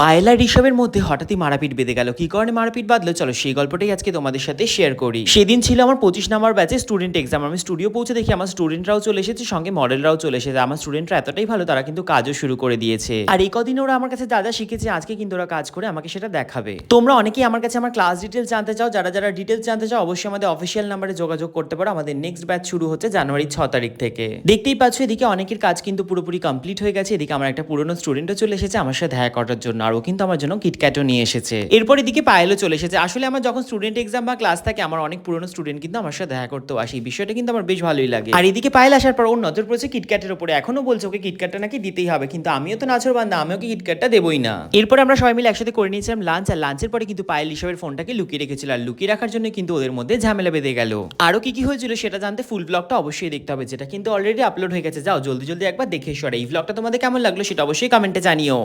পায়েল আর ঋষভের মধ্যে হঠাৎই মারাপিট বেঁধে গেল। কি কারণে মারাপিট বাঁধলো চলো সেই গল্পটাই আজকে তোমাদের সাথে শেয়ার করি। সেদিন ছিল আমার 25 নাম্বার ব্যাচে স্টুডেন্ট এক্সাম। আমি স্টুডিও পৌঁছে দেখি আমার স্টুডেন্টরাও চলে এসেছে, সঙ্গে মডেলরাও চলে এসেছে। আমার স্টুডেন্টরা এতটাই ভালো, তারা কিন্তু কাজও শুরু করে দিয়েছে। আর এই কদিন ওরা আমার কাছে যা যা শিখেছে আজকে কিন্তু ওরা কাজ করে আমাকে সেটা দেখাবে। তোমরা অনেকেই আমার কাছে আমার ক্লাস ডিটেলস জানতে চাও, যারা যারা ডিটেলস জানতে চাও অবশ্যই আমাদের অফিসিয়াল নাম্বারে যোগাযোগ করতে পারো। আমাদের নেক্সট ব্যাচ শুরু হচ্ছে জানুয়ারি 6 তারিখ থেকে। দেখতেই পাচ্ছ এদিকে অনেকের কাজ কিন্তু পুরোপুরি কমপ্লিট হয়ে গেছে। এদিকে আমার একটা পুরনো স্টুডেন্টও চলে এসেছে আমার সাথে দেখা করার জন্য, আর ও কিন্তু আমার জন্য কিটক্যাটও নিয়ে এসেছে। এরপর এদিকে পায়েলও চলে এসেছে। আসলে আমার যখন স্টুডেন্ট এক্সাম বা ক্লাস থাকে আমার অনেক পুরনো স্টুডেন্ট কিন্তু আমার সাথে দেখা করতেও আসে, এই বিষয়টা কিন্তু আমার বেশ ভালোই লাগে। আর এদিকে পায়েল আসার পর ওর নজর পড়েছে কিটক্যাটের উপরে। এখনো বলছে ওকে কিটক্যাটটা নাকি দিতেই হবে, কিন্তু আমিও তো নাচর বান্দা, আমিও কি কিটক্যাটটা দেবই না। এরপর আমরা সবাই মিলে একসাথে করে নিয়েছিলাম লাঞ্চ, আর লাঞ্চের পরে কিন্তু পায়েল ঋষভের ফোনটাকে লুকিয়ে রেখেছিল, আর লুকিয়ে রাখার জন্য কিন্তু ওদের মধ্যে ঝামেলা বেঁধে গেল। আরো কি কি হয়েছিল সেটা জানতে ফুল ব্লগটা অবশ্যই দেখতে হবে, যেটা কিন্তু অলরেডি আপলোড হয়ে গেছে। যাও জলদি জলদি একবার দেখে এসো। আর এই ব্লগটা তোমাদের কেমন লাগলো সেটা অবশ্যই কমেন্টে জানিও।